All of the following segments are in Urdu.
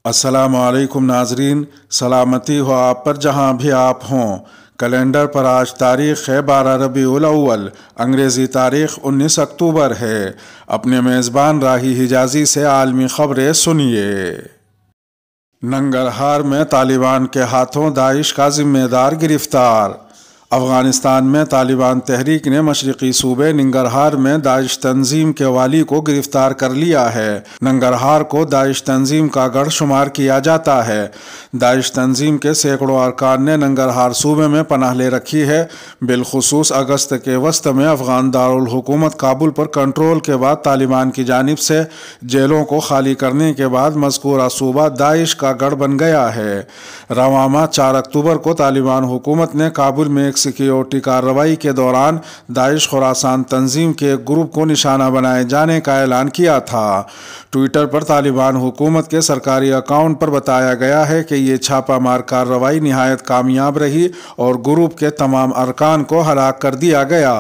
السلام علیکم ناظرین، سلامتی ہو آپ پر جہاں بھی آپ ہوں۔ کیلنڈر پر آج تاریخ ہے 12 ربیع الاول، انگریزی تاریخ 19 اکتوبر ہے۔ اپنے میزبان راہی حجازی سے عالمی خبریں سنیے۔ ننگرہار میں طالبان کے ہاتھوں داعش کا ذمہ دار گرفتار۔ افغانستان میں طالبان تحریک نے مشرقی صوبے ننگرہار میں داعش تنظیم کے والی کو گرفتار کر لیا ہے۔ ننگرہار کو داعش تنظیم کا گڑھ شمار کیا جاتا ہے۔ داعش تنظیم کے سینکڑوں ارکان نے ننگرہار صوبے میں پناہ لے رکھی ہے۔ بالخصوص اگست کے وسط میں افغان دارالحکومت کابل پر کنٹرول کے بعد طالبان کی جانب سے جیلوں کو خالی کرنے کے بعد مذکورہ صوبہ داعش کا گڑھ بن گیا ہے۔ رواں ماہ 4 اکتوبر کو طالبان حکومت نے کابل میں ایک سیکیورٹی کارروائی کے دوران داعش خراسان تنظیم کے ایک گروپ کو نشانہ بنائے جانے کا اعلان کیا تھا۔ ٹویٹر پر طالبان حکومت کے سرکاری اکاؤنٹ پر بتایا گیا ہے کہ یہ چھاپہ مار کارروائی نہایت کامیاب رہی اور گروپ کے تمام ارکان کو ہلاک کر دیا گیا۔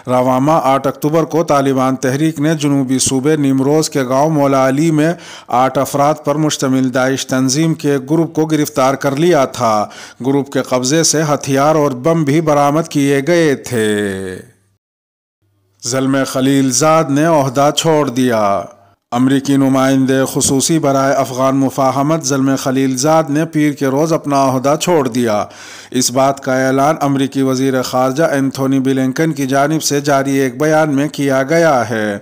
رواں ماہ 8 اکتوبر کو طالبان تحریک نے جنوبی صوبے نیمروز کے گاؤں مولا علی میں 8 افراد پر مشتمل داعش تنظیم کے ایک گروپ کو گرفتار کر لیا تھا۔ گروپ کے قبضے سے ہتھیار اور بم بھی برآمد کیے گئے تھے۔ زلمے خلیل زاد نے عہدہ چھوڑ دیا۔ امریکی نمائندے خصوصی برائے افغان مفاہمت زلمے خلیل زاد نے پیر کے روز اپنا عہدہ چھوڑ دیا۔ اس بات کا اعلان امریکی وزیر خارجہ اینتھونی بلنکن کی جانب سے جاری ایک بیان میں کیا گیا ہے۔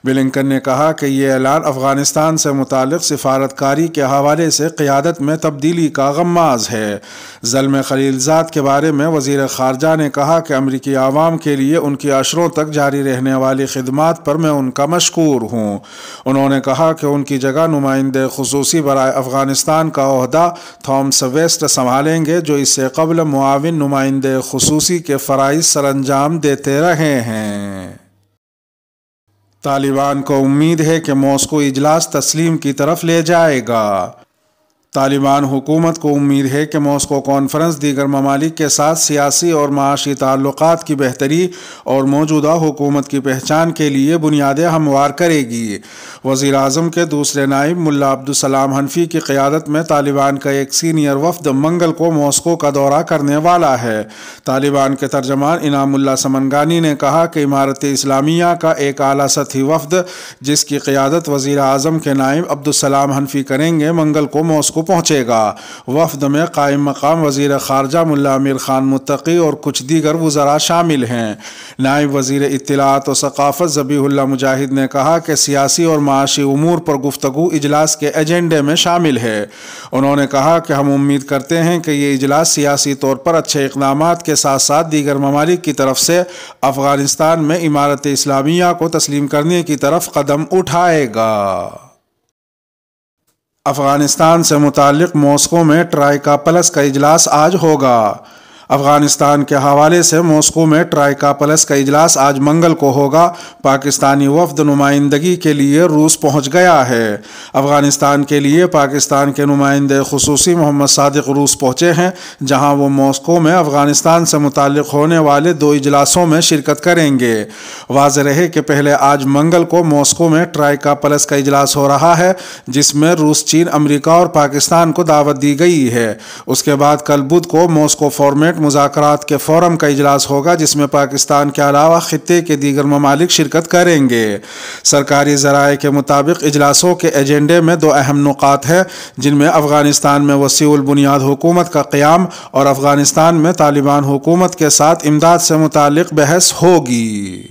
بلنکن نے کہا کہ یہ اعلان افغانستان سے متعلق سفارتکاری کے حوالے سے قیادت میں تبدیلی کا غماز ہے۔ زلمے خلیل زاد کے بارے میں وزیر خارجہ نے کہا کہ امریکی عوام کے لیے ان کی عشروں تک جاری رہنے والی خدمات پر میں ان کا مشکور ہوں۔ انہوں نے کہا کہ ان کی جگہ نمائندے خصوصی برائے افغانستان کا عہدہ تھامس ویسٹ سنبھالیں گے، جو اس سے قبل معاون نمائندے خصوصی کے فرائض سر انجام دیتے رہے ہیں۔ طالبان کو امید ہے کہ ماسکو اجلاس تسلیم کی طرف لے جائے گا۔ طالبان حکومت کو امید ہے کہ ماسکو کانفرنس دیگر ممالک کے ساتھ سیاسی اور معاشی تعلقات کی بہتری اور موجودہ حکومت کی پہچان کے لیے بنیادیں ہموار کرے گی۔ وزیر اعظم کے دوسرے نائب ملا عبدالسلام حنفی کی قیادت میں طالبان کا ایک سینئر وفد منگل کو ماسکو کا دورہ کرنے والا ہے۔ طالبان کے ترجمان انعام اللہ سمنگانی نے کہا کہ امارت اسلامیہ کا ایک اعلیٰ سطحی وفد، جس کی قیادت وزیر اعظم کے نائب عبدالسلام حنفی کریں گے، منگل کو ماسکو پہنچے گا۔ وفد میں قائم مقام وزیر خارجہ ملا امیر خان متقی اور کچھ دیگر وزراء شامل ہیں۔ نائب وزیر اطلاعات و ثقافت ذبیح اللہ مجاہد نے کہا کہ سیاسی اور معاشی امور پر گفتگو اجلاس کے ایجنڈے میں شامل ہے۔ انہوں نے کہا کہ ہم امید کرتے ہیں کہ یہ اجلاس سیاسی طور پر اچھے اقدامات کے ساتھ ساتھ دیگر ممالک کی طرف سے افغانستان میں امارت اسلامیہ کو تسلیم کرنے کی طرف قدم اٹھائے گا۔ افغانستان سے متعلق ماسکو میں ٹرائیکا پلس کا اجلاس آج ہوگا۔ افغانستان کے حوالے سے ماسکو میں ٹرائیکا پلس کا اجلاس آج منگل کو ہوگا۔ پاکستانی وفد نمائندگی کے لیے روس پہنچ گیا ہے۔ افغانستان کے لیے پاکستان کے نمائندے خصوصی محمد صادق روس پہنچے ہیں، جہاں وہ ماسکو میں افغانستان سے متعلق ہونے والے 2 اجلاسوں میں شرکت کریں گے۔ واضح رہے کہ پہلے آج منگل کو ماسکو میں ٹرائیکا پلس کا اجلاس ہو رہا ہے، جس میں روس، چین، امریکہ اور پاکستان کو دعوت دی گئی ہے۔ اس کے بعد کل بدھ کو ماسکو فارمیٹ مذاکرات کے فورم کا اجلاس ہوگا، جس میں پاکستان کے علاوہ خطے کے دیگر ممالک شرکت کریں گے۔ سرکاری ذرائع کے مطابق اجلاسوں کے ایجنڈے میں 2 اہم نکات ہیں، جن میں افغانستان میں وسیع البنیاد حکومت کا قیام اور افغانستان میں طالبان حکومت کے ساتھ امداد سے متعلق بحث ہوگی۔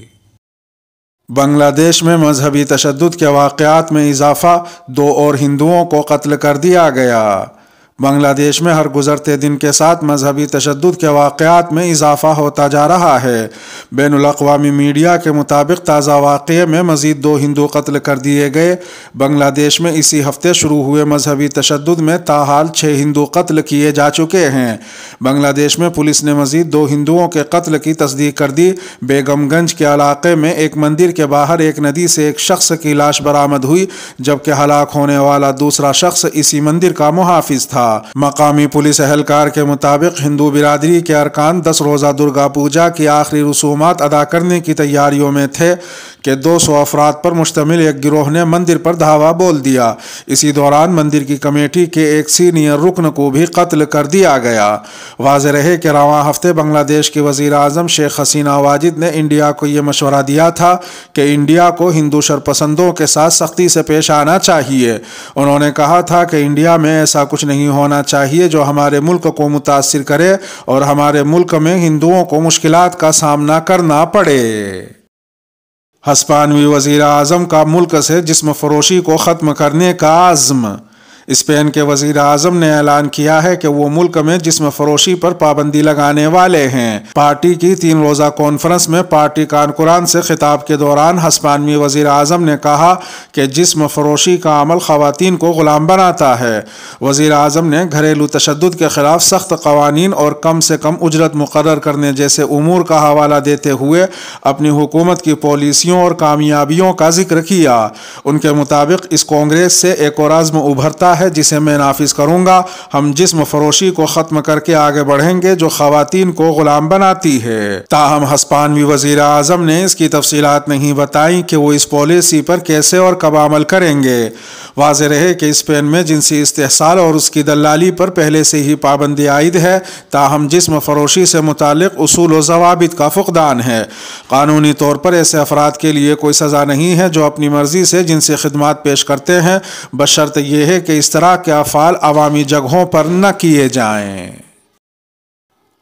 بنگلہ دیش میں مذہبی تشدد کے واقعات میں اضافہ، 2 اور ہندوؤں کو قتل کر دیا گیا۔ بنگلہ دیش میں ہر گزرتے دن کے ساتھ مذہبی تشدد کے واقعات میں اضافہ ہوتا جا رہا ہے۔ بین الاقوامی میڈیا کے مطابق تازہ واقعے میں مزید 2 ہندو قتل کر دیے گئے۔ بنگلہ دیش میں اسی ہفتے شروع ہوئے مذہبی تشدد میں تاحال 6 ہندو قتل کیے جا چکے ہیں۔ بنگلہ دیش میں پولیس نے مزید 2 ہندوؤں کے قتل کی تصدیق کر دی۔ بیگم گنج کے علاقے میں ایک مندر کے باہر ایک ندی سے ایک شخص کی لاش برآمد ہوئی، جبکہ ہلاک ہونے والا دوسرا شخص اسی مندر کا محافظ تھا۔ مقامی پولیس اہلکار کے مطابق ہندو برادری کے ارکان 10 روزہ درگا پوجا کی آخری رسومات ادا کرنے کی تیاریوں میں تھے کہ 200 افراد پر مشتمل ایک گروہ نے مندر پر دھاوا بول دیا۔ اسی دوران مندر کی کمیٹی کے ایک سینئر رکن کو بھی قتل کر دیا گیا۔ واضح رہے کہ رواں ہفتے بنگلہ دیش کی وزیر اعظم شیخ حسینہ واجد نے انڈیا کو یہ مشورہ دیا تھا کہ انڈیا کو ہندو شرپسندوں کے ساتھ سختی سے پیش آنا چاہیے۔ انہوں نے کہا تھا کہ انڈیا میں ایسا کچھ نہیں ہونا چاہیے جو ہمارے ملک کو متاثر کرے اور ہمارے ملک میں ہندوؤں کو مشکلات کا سامنا کرنا پڑے۔ ہسپانوی وزیر اعظم کا ملک سے جسم فروشی کو ختم کرنے کا عزم۔ اسپین کے وزیر اعظم نے اعلان کیا ہے کہ وہ ملک میں جسم فروشی پر پابندی لگانے والے ہیں۔ پارٹی کی 3 روزہ کانفرنس میں پارٹی کارکنان سے خطاب کے دوران ہسپانوی وزیر اعظم نے کہا کہ جسم فروشی کا عمل خواتین کو غلام بناتا ہے۔ وزیر اعظم نے گھریلو تشدد کے خلاف سخت قوانین اور کم سے کم اجرت مقرر کرنے جیسے امور کا حوالہ دیتے ہوئے اپنی حکومت کی پالیسیوں اور کامیابیوں کا ذکر کیا۔ ان کے مطابق اس کانگریس سے ایک اور عزم ابھرتا ہے جسے میں نافذ کروں گا۔ ہم جسم فروشی کو ختم کر کے آگے بڑھیں گے جو خواتین کو غلام بناتی ہے۔ تاہم ہسپانوی وزیر اعظم نے اس کی تفصیلات نہیں بتائیں کہ وہ اس پالیسی پر کیسے اور کب عمل کریں گے۔ واضح رہے کہ اسپین میں جنسی استحصال اور اس کی دلالی پر پہلے سے ہی پابندی عائد ہے، تاہم جسم فروشی سے متعلق اصول و ضوابط کا فقدان ہے۔ قانونی طور پر ایسے افراد کے لیے کوئی سزا نہیں ہے جو اپنی مرضی سے جنسی خدمات پیش کرتے ہیں، بشرط یہ ہے کہ اس طرح کے افعال عوامی جگہوں پر نہ کیے جائیں۔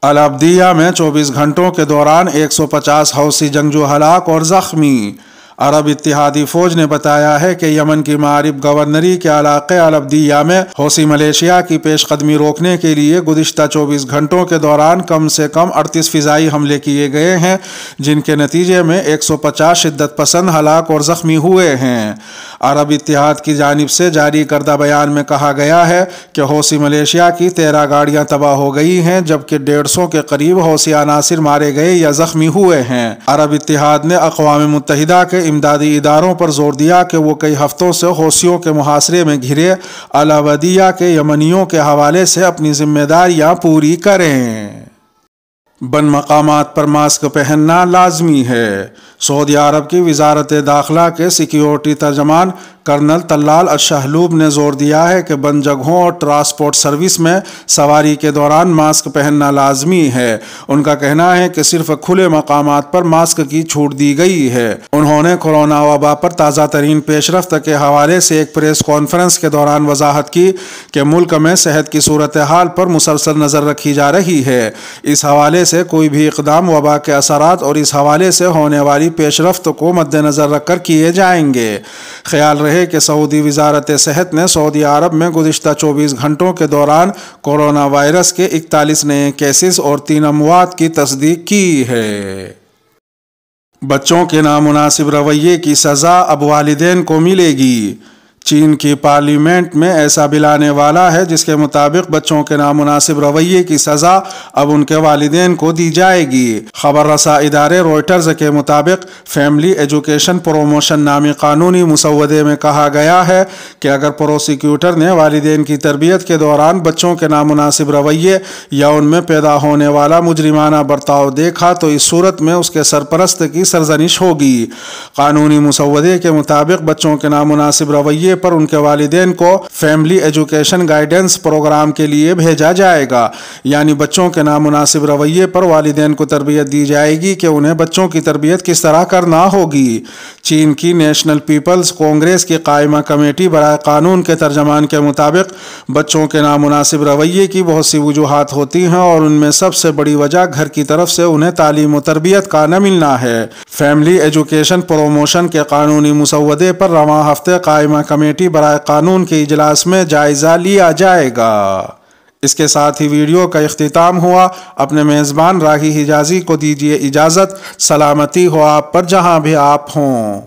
العبدیہ میں 24 گھنٹوں کے دوران 150 حوثی جنگجو ہلاک اور زخمی۔ عرب اتحادی فوج نے بتایا ہے کہ یمن کی معرب گورنری کے علاقے العبدیہ میں حوثی ملیشیا کی پیش قدمی روکنے کے لیے گزشتہ 24 گھنٹوں کے دوران کم سے کم 38 فضائی حملے کیے گئے ہیں، جن کے نتیجے میں 150 شدت پسند ہلاک اور زخمی ہوئے ہیں۔ عرب اتحاد کی جانب سے جاری کردہ بیان میں کہا گیا ہے کہ حوثی ملیشیا کی 13 گاڑیاں تباہ ہو گئی ہیں، جبکہ 150 کے قریب حوثی عناصر مارے گئے یا زخمی ہوئے ہیں۔ عرب اتحاد نے اقوام متحدہ کے امدادی اداروں پر زور دیا کہ وہ کئی ہفتوں سے حوثیوں کے محاصرے میں گھرے العبدیہ کے یمنیوں کے حوالے سے اپنی ذمہ داریاں پوری کریں۔ بن مقامات پر ماسک پہننا لازمی ہے۔ سعودی عرب کی وزارت داخلہ کے سیکیورٹی ترجمان کرنل طلال الشہلوب نے زور دیا ہے کہ بند جگہوں اور ٹرانسپورٹ سروس میں سواری کے دوران ماسک پہننا لازمی ہے۔ ان کا کہنا ہے کہ صرف کھلے مقامات پر ماسک کی چھوٹ دی گئی ہے۔ انہوں نے کورونا وبا پر تازہ ترین پیش رفت کے حوالے سے ایک پریس کانفرنس کے دوران وضاحت کی کہ ملک میں صحت کی صورتحال پر مسلسل نظر رکھی جا رہی ہے۔ اس حوالے سے کوئی بھی اقدام وبا کے اثرات اور اس حوالے سے ہونے والی پیش رفت کو مد نظر رکھ کر کیے جائیں گے۔ خیال رہے کہ سعودی وزارت صحت نے سعودی عرب میں گزشتہ 24 گھنٹوں کے دوران کورونا وائرس کے 41 نئے کیسز اور 3 اموات کی تصدیق کی ہے۔ بچوں کے نامناسب رویے کی سزا اب والدین کو ملے گی۔ چین کی پارلیمنٹ میں ایسا بل آنے والا ہے جس کے مطابق بچوں کے نامناسب رویے کی سزا اب ان کے والدین کو دی جائے گی۔ خبر رساں ادارے روئٹرز کے مطابق فیملی ایجوکیشن پروموشن نامی قانونی مسودے میں کہا گیا ہے کہ اگر پروسیکیوٹر نے والدین کی تربیت کے دوران بچوں کے نامناسب رویے یا ان میں پیدا ہونے والا مجرمانہ برتاؤ دیکھا تو اس صورت میں اس کے سرپرست کی سرزنش ہوگی۔ قانونی مسودے کے مطابق بچوں کے نامناسب رویے پر ان کے والدین کو فیملی ایجوکیشن گائیڈنس پروگرام کے لیے بھیجا جائے گا، یعنی بچوں کے نامناسب رویے پر والدین کو تربیت دی جائے گی کہ انہیں بچوں کی تربیت کس طرح کرنا ہوگی۔ چین کی نیشنل پیپلز کانگریس کی قائمہ کمیٹی برائے قانون کے ترجمان کے مطابق بچوں کے نامناسب رویے کی بہت سی وجوہات ہوتی ہیں اور ان میں سب سے بڑی وجہ گھر کی طرف سے انہیں تعلیم و تربیت کا نہ ملنا ہے۔ فیملی ایجوکیشن پروموشن کے قانونی مسودے پر رواں ہفتے قائمہ کمیٹی برائے قانون کے اجلاس میں جائزہ لیا جائے گا۔ اس کے ساتھ ہی ویڈیو کا اختتام ہوا۔ اپنے میزبان راہی حجازی کو دیجیے اجازت۔ سلامتی ہو آپ پر جہاں بھی آپ ہوں۔